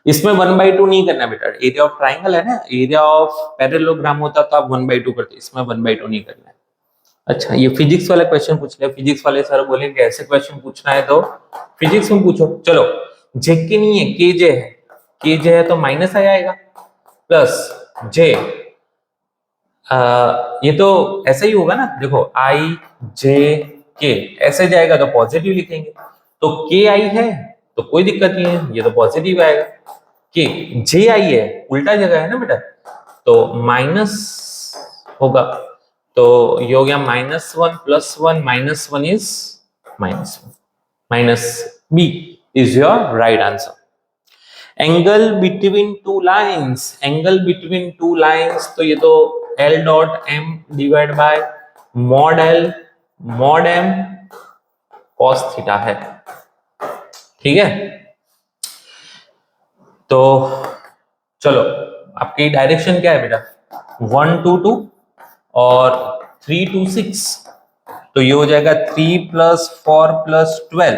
इसमें 1/2 नहीं करना बेटा, एरिया ऑफ ट्राइंगल है ना, एरिया ऑफ पैरेललोग्राम होता तो आप 1/2 करते, इसमें 1/2 नहीं करना है। अच्छा ये फिजिक्स वाला क्वेश्चन पूछ लिया, फिजिक्स वाले सर बोलेंगे ऐसे क्वेश्चन पूछना है तो फिजिक्स में पूछो। चलो जेके नहीं है, केजे है, केजे है तो माइनस आएगा, प्लस जे, ये तो ऐसा ही होगा ना, देखो आई जे के ऐसे जाएगा तो पॉजिटिव लिखेंगे, तो के आई है तो कोई दिक्कत नहीं है, ये तो पॉजिटिव आएगा। के जे आई है उल्टा जगह है ना बेटा, तो माइनस होगा, तो ये हो गया -1 + 1 -1 is -1, minus B is your right answer. Angle between two lines, angle between two lines, तो ये तो L dot M divide by mod L mod M cos theta है, ठीक है। तो चलो आपकी डायरेक्शन क्या है बेटा, 1 2 2 और 3 2 6, तो ये हो जाएगा 3 + 4 + 12,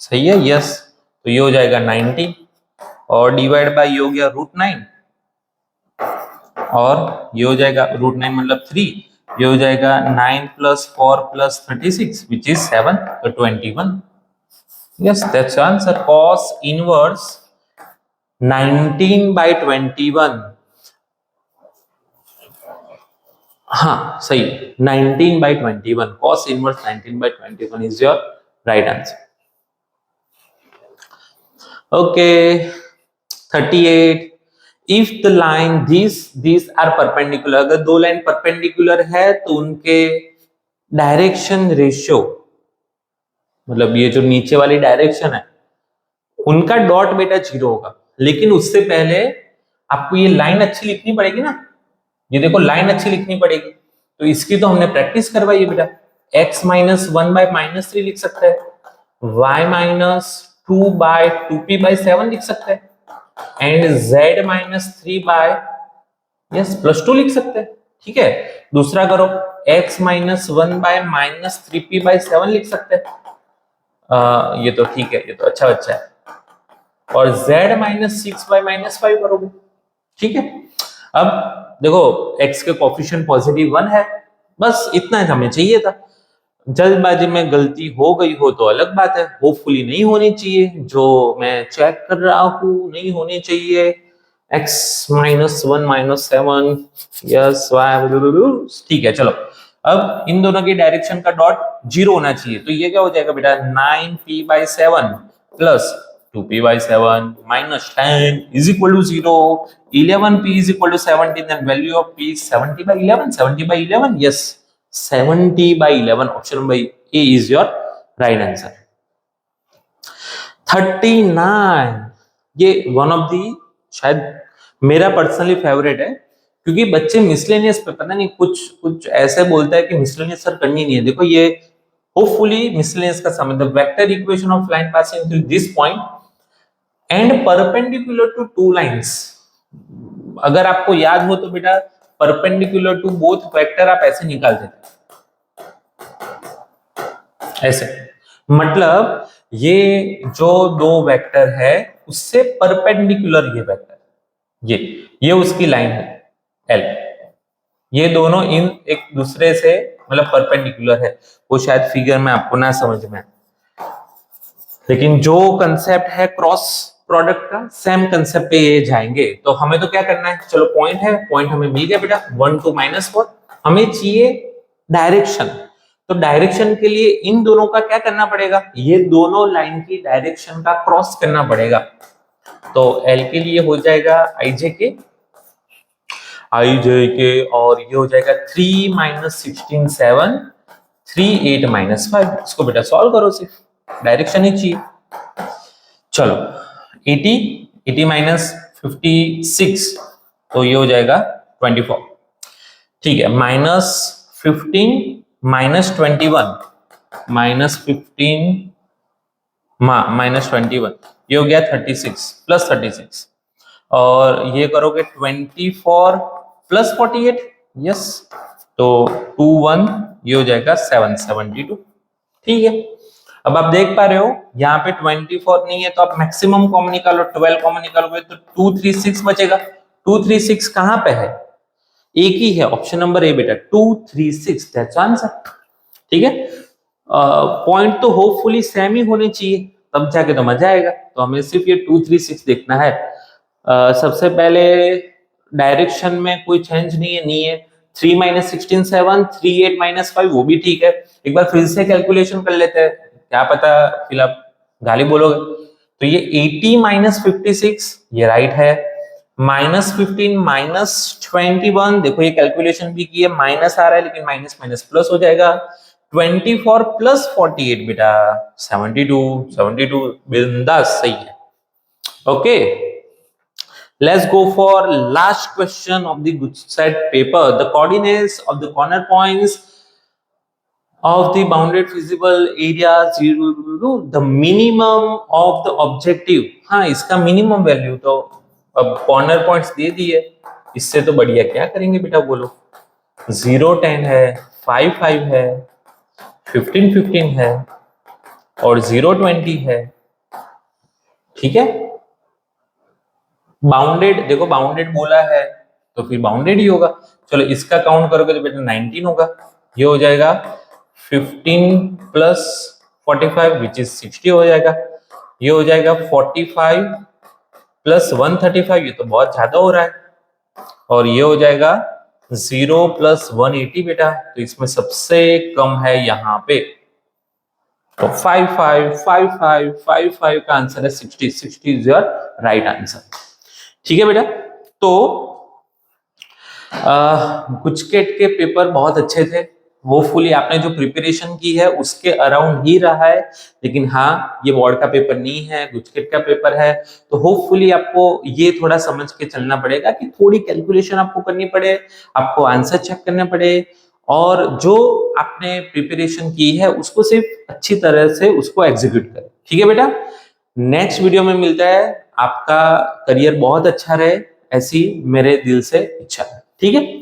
सही है, यस। तो ये हो जाएगा 19 और डिवाइड बाय ये हो गया √9, और ये हो जाएगा √9 मतलब 3, ये हो जाएगा 9 + 4 + 36 विच इज 7, तो 21। Yes that's answer, cos inverse 19/21, हाँ सही, 19/21, cos inverse 19/21 is your right answer. Okay 38, if the line this are perpendicular, अगर दो लाइन परपेंडिकुलर है तो उनके डायरेक्शन रेशियो, मतलब ये जो नीचे वाली डायरेक्शन है उनका डॉट बेटा 0 होगा, लेकिन उससे पहले आपको ये लाइन अच्छी लिखनी पड़ेगी ना, ये देखो लाइन अच्छी लिखनी पड़ेगी, तो इसकी तो हमने प्रैक्टिस करवाई है बेटा, x - 1/-3 लिख सकते हैं, y - 2/2p/7 लिख सकते हैं, एंड z - 3/+2 लिख सकते हैं, ठीक है। दूसरा करो, x - 1/-3p/7 लिख सकते हैं, ये तो ठीक है, ये तो अच्छा बच्चा है, और z - 6/-5 करोगे, ठीक है। अब देखो x के कोफिशिएंट पॉजिटिव 1 है, बस इतना हमें चाहिए था। जल्दबाजी में गलती हो गई हो तो अलग बात है, होपफुली नहीं होनी चाहिए, जो मैं चेक कर रहा हूं नहीं होनी चाहिए। x -1 -7 यस y ठीक है। चलो अब इन दोनों की डायरेक्शन का डॉट 0 होना चाहिए, तो ये क्या हो जाएगा बेटा 9p/7 plus 2p/7 minus 10 is equal to 0। 11p is equal to 17 then value of p 70/11 70/11 yes 70/11 option number A is your right answer. 39 ये वन ऑफ दी शायद मेरा पर्सनली फेवरेट है, क्योंकि बच्चे मिसलेनियस पे पता नहीं कुछ कुछ ऐसे बोलता है कि मिसलेनियस सर करनी नहीं है। देखो ये होपफुली मिसलेनियस का sum the vector equation of line passing through this point and perpendicular to two lines. अगर आपको याद हो तो बेटा परपेंडिकुलर टू बोथ वेक्टर आप ऐसे निकालते थे, ऐसे मतलब ये जो दो वेक्टर है उससे परपेंडिकुलर ये वेक्टर, ये उसकी लाइन है एल, ये दोनों इन एक दूसरे से मतलब परपेंडिकुलर है। वो शायद फिगर में आपको ना समझ में, लेकिन जो कंसेप्ट है क्रॉस प्रोडक्ट का सेम कंसेप्ट पे ये जाएंगे। तो हमें तो क्या करना है, चलो पॉइंट है, पॉइंट हमें मिल गया बेटा 1 2 -4, हमें चाहिए डायरेक्शन। तो डायरेक्शन के लिए इन दोनों का क्या करना पड़ेगा, ये दोनों लाइन की डायरेक्शन का क्रॉस करना पड़ेगा। तो एल के लिए हो जाएगा आई जे के और ये हो जाएगा 3 -16 7 3 8 -5। इसको बेटा सॉल्व करो, सिर्फ डायरेक्शन ही चाहिए। चलो 80 80 -56 तो ये हो जाएगा 24, ठीक है। -15 -21 -15 -21 ये हो गया 36 प्लस 36 और ये करोगे 24 प्लस 48 यस, तो 21 ये हो जाएगा 772, ठीक है। अब आप देख पा रहे हो यहाँ पे 24 नहीं है तो आप मैक्सिमम कॉमन निकालो, 12 कॉमन निकालोगे तो 236 बचेगा। 236 कहां पे है, एक ही है, ऑप्शन नंबर ए बेटा 236 दैट्स आंसर, ठीक है। पॉइंट तो होपफुली सेम ही होने चाहिए तब जाके तो मजा आएगा। तो हमें सिर्फ ये 236 देखना है। सबसे पहले डायरेक्शन में कोई चेंज नहीं है 3 -16 7 3 8 -5 वो भी ठीक है। एक बार फिर से कैलकुलेशन कर लेते हैं, क्या पता फिर आप गाली बोलोगे। तो ये 80 -56 ये राइट है, -15 -21 देखो ये कैलकुलेशन भी की है, माइनस आ रहा है लेकिन माइनस माइनस प्लस हो जाएगा। 24 प्लस 48 बेटा 72 बिंदास सही है। Okay let's go for last question of the good side paper. The coordinates of the corner points of the bounded feasible area 0 the minimum of the objective। हाँ इसका minimum value तो अब कॉर्नर पॉइंट्स दे दिए, इससे तो बढ़िया क्या करेंगे बेटा बोलो। 0 10 है, 5 5 है, 15 15 है और 0 20 है, ठीक है। बाउंडेड देखो बाउंडेड बोला है तो फिर बाउंडेड ही होगा। चलो इसका काउंट करोगे तो बेटा 19 होगा, ये हो जाएगा 15 प्लस 45 विच इज 60 हो जाएगा। ये हो जाएगा 45 प्लस 135 ये तो बहुत ज्यादा हो रहा है और ये हो जाएगा 0 प्लस 180 बेटा, तो इसमें सबसे कम है यहाँ पे। तो 5 5 5 5 5 5 का आंसर है 60 60 इज योर राइट आंसर, ठीक है बेटा। तो गुचकेट के पेपर बहुत अच्छे थे, होपफुली आपने जो प्रिपरेशन की है उसके अराउंड ही रहा है, लेकिन हाँ ये बोर्ड का पेपर नहीं है गुचकेट का पेपर है। तो होपफुली आपको ये थोड़ा समझ के चलना पड़ेगा कि थोड़ी कैलकुलेशन आपको करनी पड़े, आपको आंसर चेक करने पड़े और जो आपने प्रिपरेशन की है उसको सिर्फ अच्छी तरह से उसको एग्जीक्यूट करें, ठीक है बेटा। नेक्स्ट वीडियो में मिलता है, आपका करियर बहुत अच्छा रहे ऐसी मेरे दिल से इच्छा है, ठीक है।